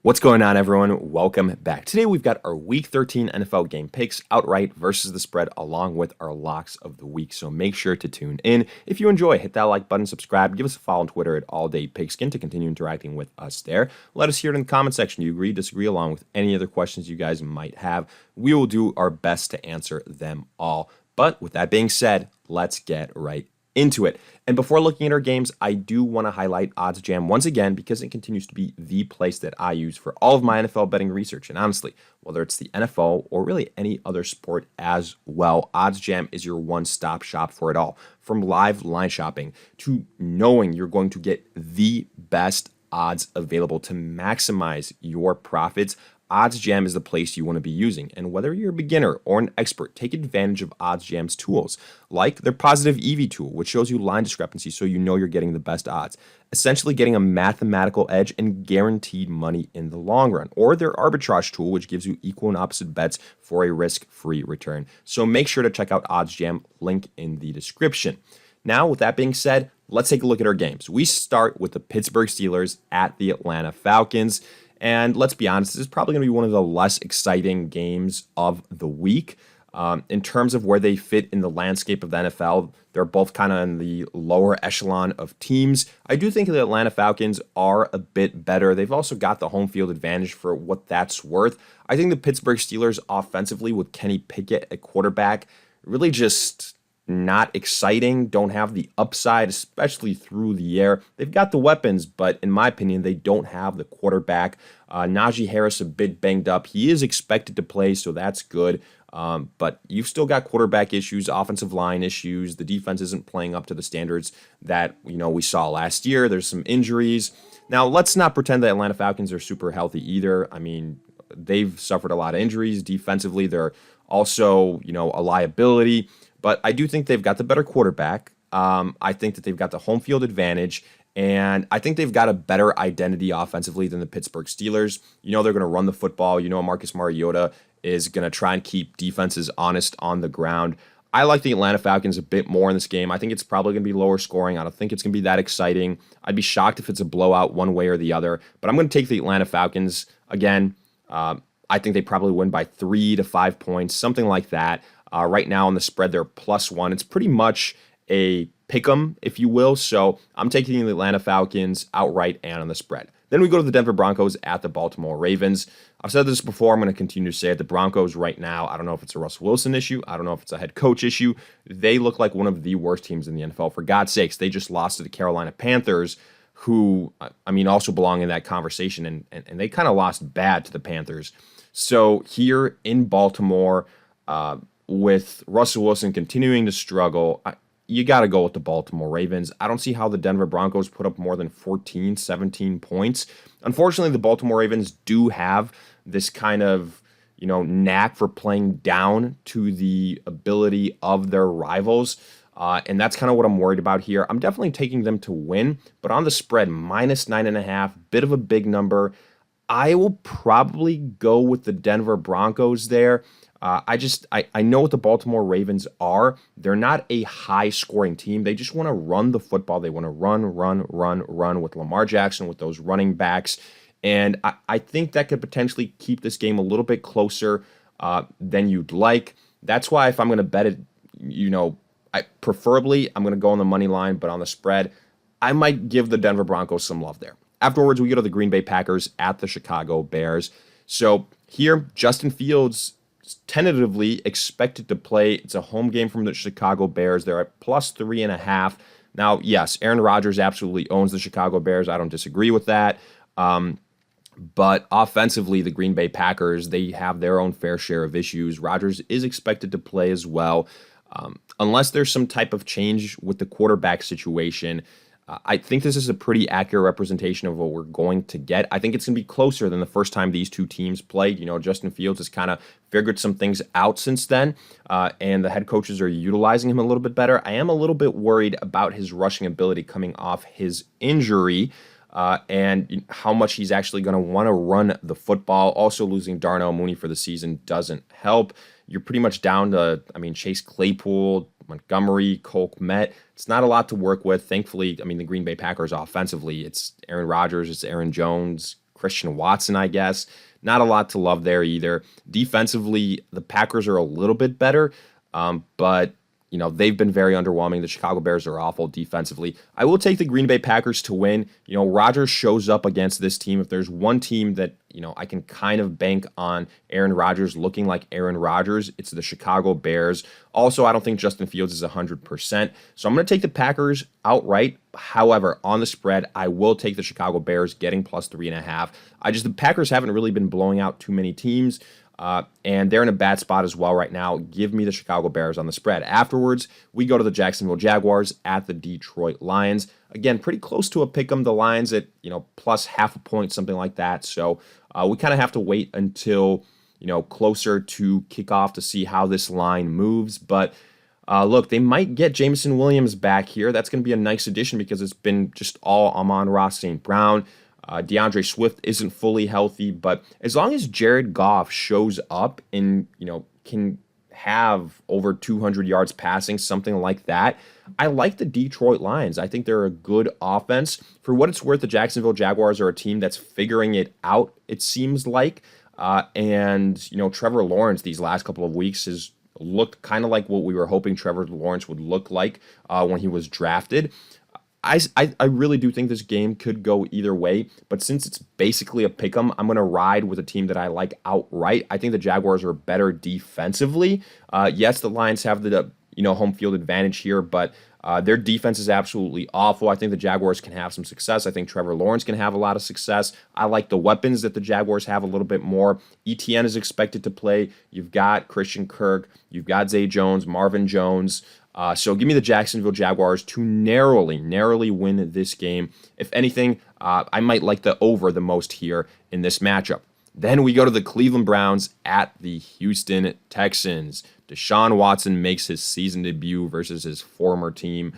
What's going on, everyone? Welcome back. Today we've got our Week 13 NFL game picks, outright versus the spread, along with our locks of the week. So make sure to tune in. If you enjoy, hit that like button, subscribe, give us a follow on Twitter at AllDayPigskin to continue interacting with us there. Let us hear it in the comment section. Do you agree, disagree, along with any other questions you guys might have? We will do our best to answer them all. But with that being said, let's get right into it. And before looking at our games, I do want to highlight OddsJam once again because it continues to be the place that I use for all of my NFL betting research. And honestly, whether it's the NFL or really any other sport as well, OddsJam is your one-stop shop for it all. From live line shopping to knowing you're going to get the best odds available to maximize your profits, OddsJam is the place you want to be using. And whether you're a beginner or an expert, take advantage of OddsJam's tools, like their positive EV tool, which shows you line discrepancy so you know you're getting the best odds, essentially getting a mathematical edge and guaranteed money in the long run, or their arbitrage tool, which gives you equal and opposite bets for a risk-free return. So make sure to check out OddsJam, link in the description. Now, with that being said, let's take a look at our games. We start with the Pittsburgh Steelers at the Atlanta Falcons. And let's be honest, this is probably going to be one of the less exciting games of the week. In terms of where they fit in the landscape of the NFL, they're both kind of in the lower echelon of teams. I do think the Atlanta Falcons are a bit better. They've also got the home field advantage for what that's worth. I think the Pittsburgh Steelers offensively with Kenny Pickett at quarterback really just not exciting, don't have the upside, especially through the air. They've got the weapons, but in my opinion, they don't have the quarterback. Najee Harris a bit banged up. He is expected to play, so that's good. But you've still got quarterback issues, offensive line issues. The defense isn't playing up to the standards that we saw last year. There's some injuries. Now, let's not pretend the Atlanta Falcons are super healthy either. I mean, they've suffered a lot of injuries. Defensively, they're also, a liability. But I do think they've got the better quarterback. I think that they've got the home field advantage. And I think they've got a better identity offensively than the Pittsburgh Steelers. They're going to run the football. Marcus Mariota is going to try and keep defenses honest on the ground. I like the Atlanta Falcons a bit more in this game. I think it's probably going to be lower scoring. I don't think it's going to be that exciting. I'd be shocked if it's a blowout one way or the other. But I'm going to take the Atlanta Falcons again. I think they probably win by 3 to 5 points, something like that. Right now on the spread, they're +1. It's pretty much a pick 'em, if you will. So I'm taking the Atlanta Falcons outright and on the spread. Then we go to the Denver Broncos at the Baltimore Ravens. I've said this before. I'm going to continue to say it. The Broncos right now, I don't know if it's a Russell Wilson issue. I don't know if it's a head coach issue. They look like one of the worst teams in the NFL. For God's sakes, they just lost to the Carolina Panthers, who, also belong in that conversation. And they kind of lost bad to the Panthers. So here in Baltimore, with Russell Wilson continuing to struggle, you got to go with the Baltimore Ravens. I don't see how the Denver Broncos put up more than 14, 17 points. Unfortunately, the Baltimore Ravens do have this kind of, knack for playing down to the ability of their rivals. And that's kind of what I'm worried about here. I'm definitely taking them to win, but on the spread, -9.5, bit of a big number. I will probably go with the Denver Broncos there. I know what the Baltimore Ravens are. They're not a high-scoring team. They just want to run the football. They want to run with Lamar Jackson, with those running backs. And I think that could potentially keep this game a little bit closer than you'd like. That's why if I'm going to bet it, preferably I'm going to go on the money line, but on the spread, I might give the Denver Broncos some love there. Afterwards, we go to the Green Bay Packers at the Chicago Bears. So here, Justin Fields tentatively expected to play. It's a home game from the Chicago Bears. They're at +3.5. Now, yes, Aaron Rodgers absolutely owns the Chicago Bears. I don't disagree with that. But offensively, the Green Bay Packers, they have their own fair share of issues. Rodgers is expected to play as well. Unless there's some type of change with the quarterback situation, I think this is a pretty accurate representation of what we're going to get. I think it's going to be closer than the first time these two teams played. Justin Fields has kind of figured some things out since then, and the head coaches are utilizing him a little bit better. I am a little bit worried about his rushing ability coming off his injury, and how much he's actually going to want to run the football. Also, losing Darnell Mooney for the season doesn't help. You're pretty much down to, Chase Claypool, Montgomery, Cole Kmet. It's not a lot to work with. Thankfully, the Green Bay Packers offensively, it's Aaron Rodgers, it's Aaron Jones, Christian Watson, I guess. Not a lot to love there either. Defensively, the Packers are a little bit better, but they've been very underwhelming. The Chicago Bears are awful defensively. I will take the Green Bay Packers to win. Rodgers shows up against this team. If there's one team that, I can kind of bank on Aaron Rodgers looking like Aaron Rodgers, it's the Chicago Bears. Also, I don't think Justin Fields is 100%. So I'm going to take the Packers outright. However, on the spread, I will take the Chicago Bears getting plus 3.5. The Packers haven't really been blowing out too many teams. And they're in a bad spot as well right now. Give me the Chicago Bears on the spread. Afterwards, we go to the Jacksonville Jaguars at the Detroit Lions. Again, pretty close to a pick 'em. The Lions at, plus half a point, something like that. So we kind of have to wait until, closer to kickoff to see how this line moves. But look, they might get Jameson Williams back here. That's going to be a nice addition because it's been just all Amon-Ra St. Brown. DeAndre Swift isn't fully healthy, but as long as Jared Goff shows up and, can have over 200 yards passing, something like that, I like the Detroit Lions. I think they're a good offense. For what it's worth, the Jacksonville Jaguars are a team that's figuring it out, it seems like. And Trevor Lawrence these last couple of weeks has looked kind of like what we were hoping Trevor Lawrence would look like when he was drafted. I really do think this game could go either way, but since it's basically a pick 'em, I'm going to ride with a team that I like outright. I think the Jaguars are better defensively. Yes, the Lions have the home field advantage here, but their defense is absolutely awful. I think the Jaguars can have some success. I think Trevor Lawrence can have a lot of success. I like the weapons that the Jaguars have a little bit more. ETN is expected to play. You've got Christian Kirk. You've got Zay Jones, Marvin Jones. So give me the Jacksonville Jaguars to narrowly win this game. If anything, I might like the over the most here in this matchup. Then we go to the Cleveland Browns at the Houston Texans. Deshaun Watson makes his season debut versus his former team.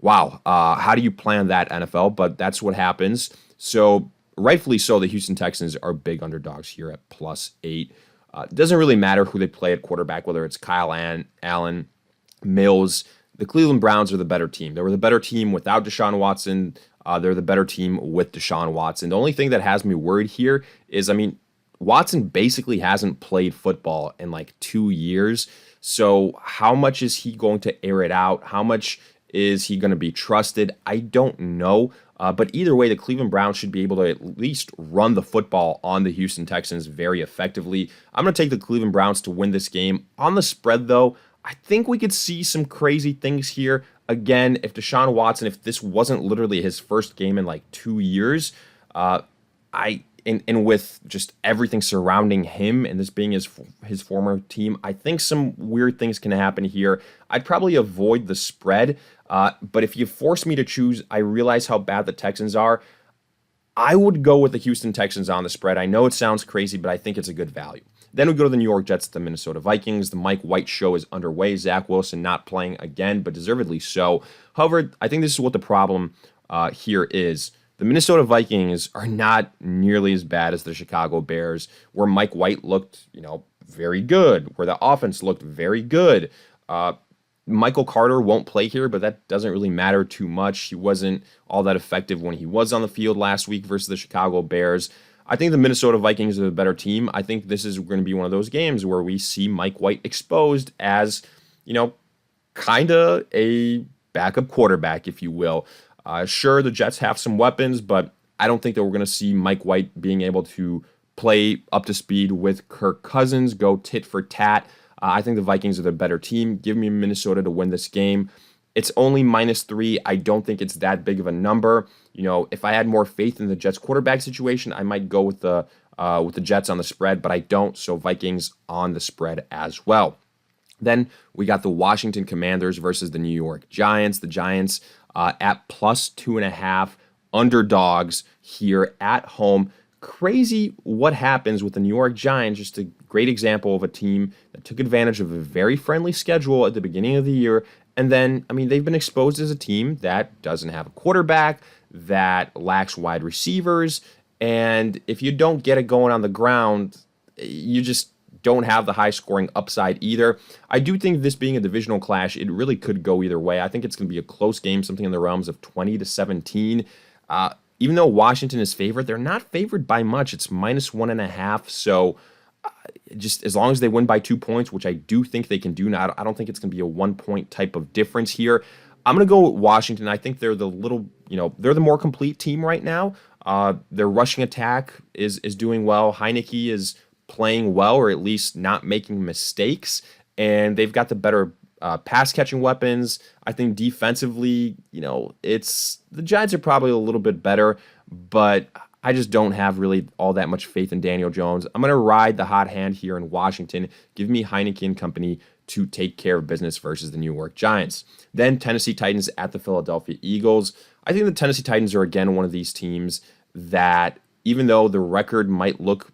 Wow, how do you plan that, NFL? But that's what happens. So rightfully so, the Houston Texans are big underdogs here at +8. It doesn't really matter who they play at quarterback, whether it's Kyle Allen, Mills. The Cleveland Browns are the better team. They were the better team without Deshaun Watson. They're the better team with Deshaun Watson. The only thing that has me worried here is, Watson basically hasn't played football in like 2 years. So how much is he going to air it out? How much is he going to be trusted? I don't know. But either way, the Cleveland Browns should be able to at least run the football on the Houston Texans very effectively. I'm going to take the Cleveland Browns to win this game. On the spread, though, I think we could see some crazy things here. Again, if Deshaun Watson, if this wasn't literally his first game in like 2 years, and with just everything surrounding him and this being his former team, I think some weird things can happen here. I'd probably avoid the spread, but if you force me to choose, I realize how bad the Texans are. I would go with the Houston Texans on the spread. I know it sounds crazy, but I think it's a good value. Then we go to the New York Jets at the Minnesota Vikings. The Mike White show is underway. Zach Wilson not playing again, but deservedly so. However, I think this is what the problem here is. The Minnesota Vikings are not nearly as bad as the Chicago Bears, where Mike White looked, very good, where the offense looked very good. Michael Carter won't play here, but that doesn't really matter too much. He wasn't all that effective when he was on the field last week versus the Chicago Bears. I think the Minnesota Vikings are the better team. I think this is going to be one of those games where we see Mike White exposed as, kind of a backup quarterback, if you will. Sure, the Jets have some weapons, but I don't think that we're going to see Mike White being able to play up to speed with Kirk Cousins, go tit for tat. I think the Vikings are the better team. Give me Minnesota to win this game. It's only -3. I don't think it's that big of a number. If I had more faith in the Jets quarterback situation, I might go with the Jets on the spread, but I don't. So Vikings on the spread as well. Then we got the Washington Commanders versus the New York Giants. The Giants at +2.5 underdogs here at home. Crazy what happens with the New York Giants. Just a great example of a team that took advantage of a very friendly schedule at the beginning of the year. And then, they've been exposed as a team that doesn't have a quarterback, that lacks wide receivers. And if you don't get it going on the ground, you just don't have the high scoring upside either. I do think this being a divisional clash, it really could go either way. I think it's going to be a close game, something in the realms of 20-17. even though Washington is favored, they're not favored by much. It's -1.5. So just as long as they win by 2 points, which I do think they can do now, I don't think it's going to be a 1 point type of difference here. I'm going to go with Washington. I think they're they're the more complete team right now. Their rushing attack is doing well. Heineke is playing well, or at least not making mistakes, and they've got the better pass catching weapons. I think defensively, it's the Giants are probably a little bit better, but I just don't have really all that much faith in Daniel Jones. I'm going to ride the hot hand here in Washington. Give me Heineke and company to take care of business versus the New York Giants. Then Tennessee Titans at the Philadelphia Eagles. I think the Tennessee Titans are, again, one of these teams that, even though the record might look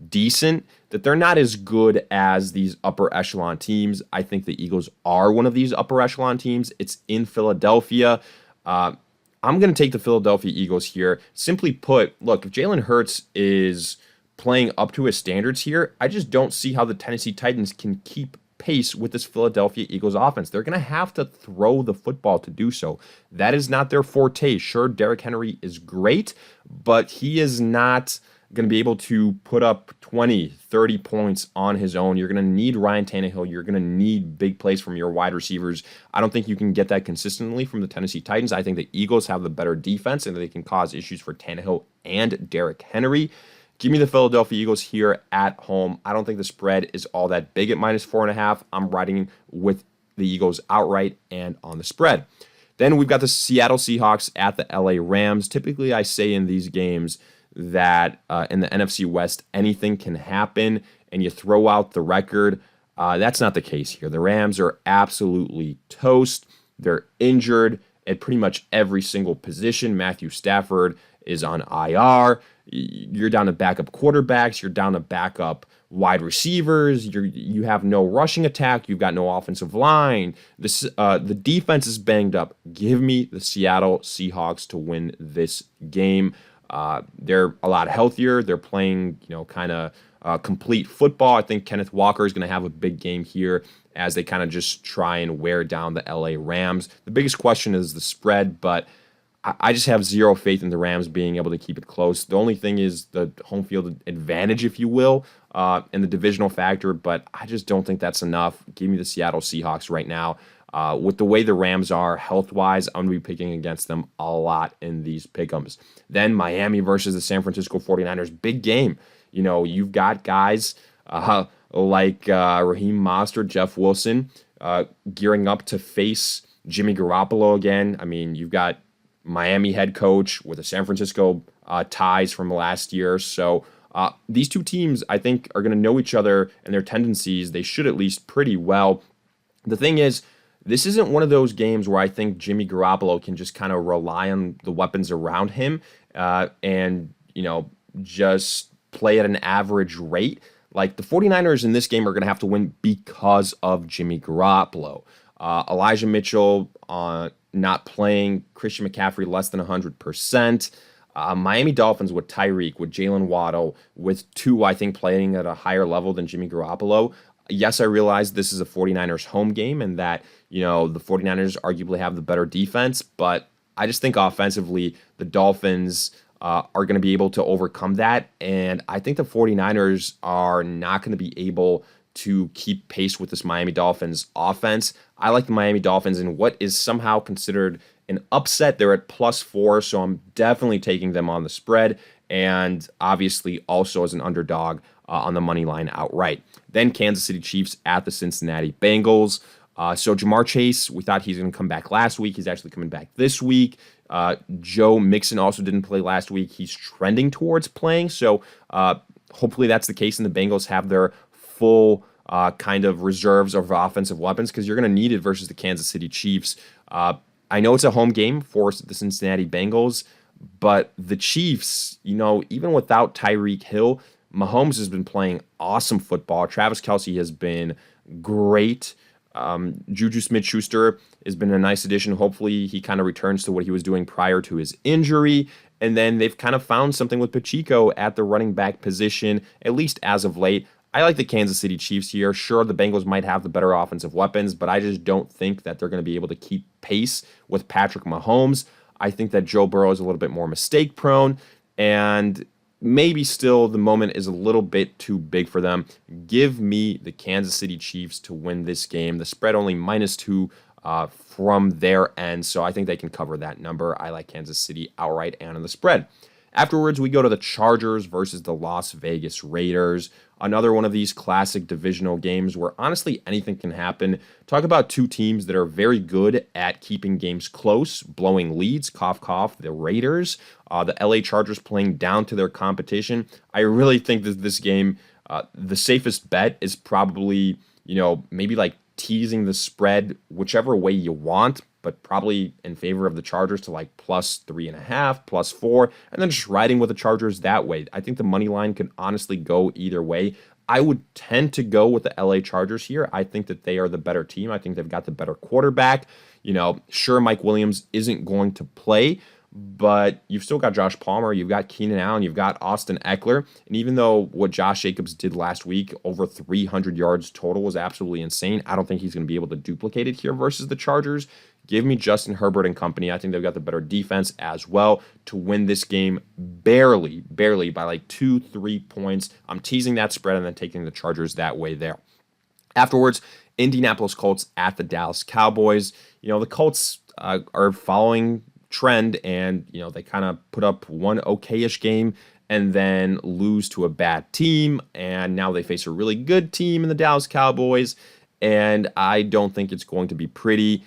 decent, that they're not as good as these upper echelon teams. I think the Eagles are one of these upper echelon teams. It's in Philadelphia. I'm going to take the Philadelphia Eagles here. Simply put, look, if Jalen Hurts is playing up to his standards here, I just don't see how the Tennessee Titans can keep pace with this Philadelphia Eagles offense. They're going to have to throw the football to do so. That is not their forte. Sure, Derrick Henry is great, but he is not going to be able to put up 20, 30 points on his own. You're going to need Ryan Tannehill. You're going to need big plays from your wide receivers. I don't think you can get that consistently from the Tennessee Titans. I think the Eagles have the better defense and they can cause issues for Tannehill and Derrick Henry. Give me the Philadelphia Eagles here at home. I don't think the spread is all that big at -4.5. I'm riding with the Eagles outright and on the spread. Then we've got the Seattle Seahawks at the LA Rams. Typically, I say in these games that in the NFC West, anything can happen, and you throw out the record. That's not the case here. The Rams are absolutely toast. They're injured at pretty much every single position. Matthew Stafford is on IR. You're down to backup quarterbacks. You're down to backup wide receivers. You have no rushing attack. You've got no offensive line. The defense is banged up. Give me the Seattle Seahawks to win this game. They're a lot healthier. They're playing, kind of complete football. I think Kenneth Walker is going to have a big game here as they kind of just try and wear down the LA Rams. The biggest question is the spread, but I just have zero faith in the Rams being able to keep it close. The only thing is the home field advantage, if you will, and the divisional factor, but I just don't think that's enough. Give me the Seattle Seahawks right now. With the way the Rams are health-wise, I'm going to be picking against them a lot in these pick'ems. Then Miami versus the San Francisco 49ers. Big game. You've got guys like Raheem Mostert, Jeff Wilson, gearing up to face Jimmy Garoppolo again. I mean, you've got Miami head coach with the San Francisco ties from last year. So these two teams, I think, are going to know each other and their tendencies. They should at least pretty well. The thing is, this isn't one of those games where I think Jimmy Garoppolo can just kind of rely on the weapons around him and, just play at an average rate. Like, the 49ers in this game are going to have to win because of Jimmy Garoppolo. Elijah Mitchell not playing, Christian McCaffrey less than 100%. Miami Dolphins with Tyreek, with Jalen Waddle, with two, I think, playing at a higher level than Jimmy Garoppolo. Yes, I realize this is a 49ers home game and that, the 49ers arguably have the better defense, but I just think offensively the Dolphins are going to be able to overcome that, and I think the 49ers are not going to be able to keep pace with this Miami Dolphins offense. I like the Miami Dolphins in what is somehow considered an upset. They're at +4, so I'm definitely taking them on the spread, and obviously also as an underdog on the money line outright. Then Kansas City Chiefs at the Cincinnati Bengals. So Jamar Chase, we thought he's going to come back last week. He's actually coming back this week. Joe Mixon also didn't play last week. He's trending towards playing, so hopefully that's the case, and the Bengals have their full kind of reserves of offensive weapons because you're going to need it versus the Kansas City Chiefs. I know it's a home game for the Cincinnati Bengals, but the Chiefs, even without Tyreek Hill, Mahomes has been playing awesome football. Travis Kelce has been great. Juju Smith-Schuster has been a nice addition. Hopefully he kind of returns to what he was doing prior to his injury. And then they've kind of found something with Pacheco at the running back position, at least as of late. I like the Kansas City Chiefs here. Sure, the Bengals might have the better offensive weapons, but I just don't think that they're going to be able to keep pace with Patrick Mahomes. I think that Joe Burrow is a little bit more mistake prone, and maybe still the moment is a little bit too big for them. Give me the Kansas City Chiefs to win this game. The spread only -2 from their end, so I think they can cover that number. I like Kansas City outright and on the spread. Afterwards, we go to the Chargers versus the Las Vegas Raiders. Another one of these classic divisional games where honestly anything can happen. Talk about two teams that are very good at keeping games close, blowing leads, cough, cough, the Raiders. The LA Chargers playing down to their competition. I really think that this game, the safest bet is probably, maybe like teasing the spread whichever way you want, but probably in favor of the Chargers to like +3.5, +4, and then just riding with the Chargers that way. I think the money line could honestly go either way. I would tend to go with the LA Chargers here. I think that they are the better team. I think they've got the better quarterback. Sure, Mike Williams isn't going to play, but you've still got Josh Palmer, you've got Keenan Allen, you've got Austin Eckler. And even though what Josh Jacobs did last week, over 300 yards total, was absolutely insane, I don't think he's going to be able to duplicate it here versus the Chargers. Give me Justin Herbert and company. I think they've got the better defense as well to win this game barely by like 2-3 points. I'm teasing that spread and then taking the Chargers that way there. Afterwards, Indianapolis Colts at the Dallas Cowboys. The Colts are following trend, and they kind of put up one okay-ish game and then lose to a bad team, and now they face a really good team in the Dallas Cowboys, and I don't think it's going to be pretty.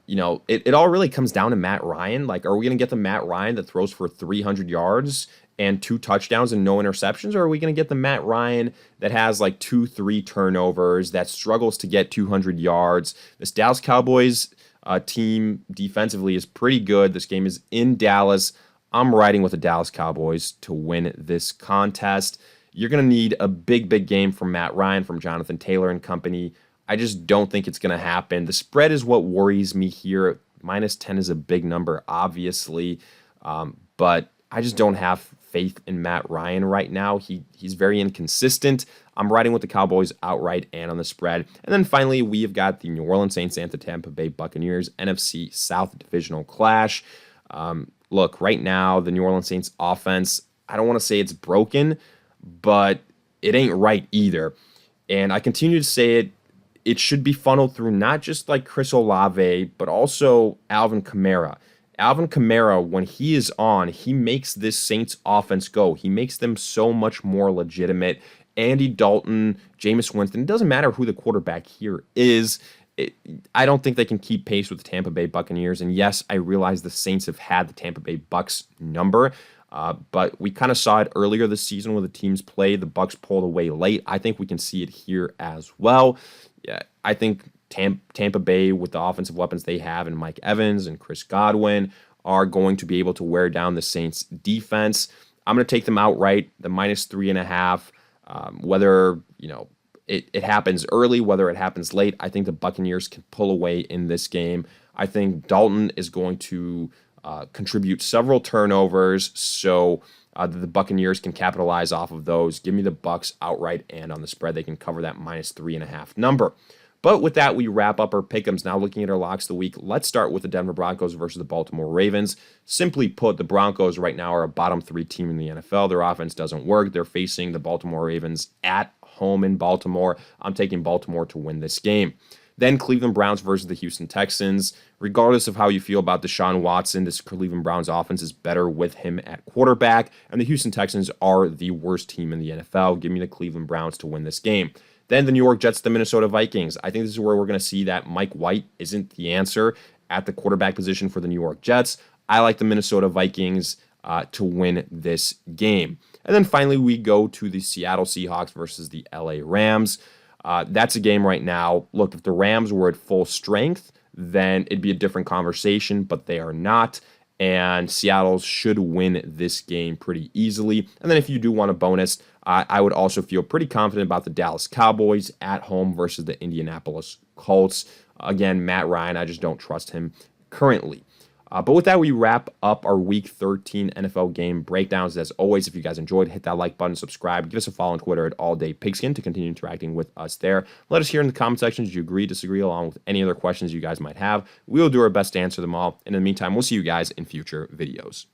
It all really comes down to Matt Ryan. Like, are we going to get the Matt Ryan that throws for 300 yards and 2 touchdowns and no interceptions, or are we going to get the Matt Ryan that has like 2-3 turnovers, that struggles to get 200 yards? This Dallas Cowboys team defensively is pretty good. This game is in Dallas. I'm riding with the Dallas Cowboys to win this contest. You're going to need a big game from Matt Ryan, from Jonathan Taylor and company. I just don't think it's going to happen. The spread is what worries me here. -10 is a big number, obviously, but I just don't have faith in Matt Ryan right now. He's very inconsistent. I'm riding with the Cowboys outright and on the spread. And then finally, we have got the New Orleans Saints and the Tampa Bay Buccaneers NFC South Divisional Clash. Look, right now, the New Orleans Saints offense, I don't want to say it's broken, but it ain't right either. And I continue to say it should be funneled through not just like Chris Olave, but also Alvin Kamara. Alvin Kamara, when he is on, he makes this Saints offense go. He makes them so much more legitimate. Andy Dalton, Jameis Winston, it doesn't matter who the quarterback here is. I don't think they can keep pace with the Tampa Bay Buccaneers. And yes, I realize the Saints have had the Tampa Bay Bucs number, but we kind of saw it earlier this season when the teams played. The Bucs pulled away late. I think we can see it here as well. Yeah, I think Tampa Bay, with the offensive weapons they have, and Mike Evans and Chris Godwin, are going to be able to wear down the Saints defense. I'm going to take them outright, the -3.5. Whether it happens early, whether it happens late, I think the Buccaneers can pull away in this game. I think Dalton is going to contribute several turnovers, so the Buccaneers can capitalize off of those. Give me the Bucs outright and on the spread. They can cover that -3.5 number. But with that, we wrap up our pick'ems. Now looking at our locks of the week, let's start with the Denver Broncos versus the Baltimore Ravens. Simply put, the Broncos right now are a bottom 3 team in the NFL. Their offense doesn't work. They're facing the Baltimore Ravens at home in Baltimore. I'm taking Baltimore to win this game. Then Cleveland Browns versus the Houston Texans. Regardless of how you feel about Deshaun Watson, this Cleveland Browns offense is better with him at quarterback, and the Houston Texans are the worst team in the NFL. Give me the Cleveland Browns to win this game. Then the New York Jets, the Minnesota Vikings. I think this is where we're going to see that Mike White isn't the answer at the quarterback position for the New York Jets. I like the Minnesota Vikings to win this game. And then finally, we go to the Seattle Seahawks versus the LA Rams. That's a game right now. Look, if the Rams were at full strength, then it'd be a different conversation, but they are not. And Seattle should win this game pretty easily. And then if you do want a bonus, I would also feel pretty confident about the Dallas Cowboys at home versus the Indianapolis Colts. Again, Matt Ryan, I just don't trust him currently. But with that, we wrap up our Week 13 NFL game breakdowns. As always, if you guys enjoyed, hit that like button, subscribe, give us a follow on Twitter at AllDayPigskin to continue interacting with us there. Let us hear in the comment section, did you agree, disagree, along with any other questions you guys might have. We will do our best to answer them all. And in the meantime, we'll see you guys in future videos.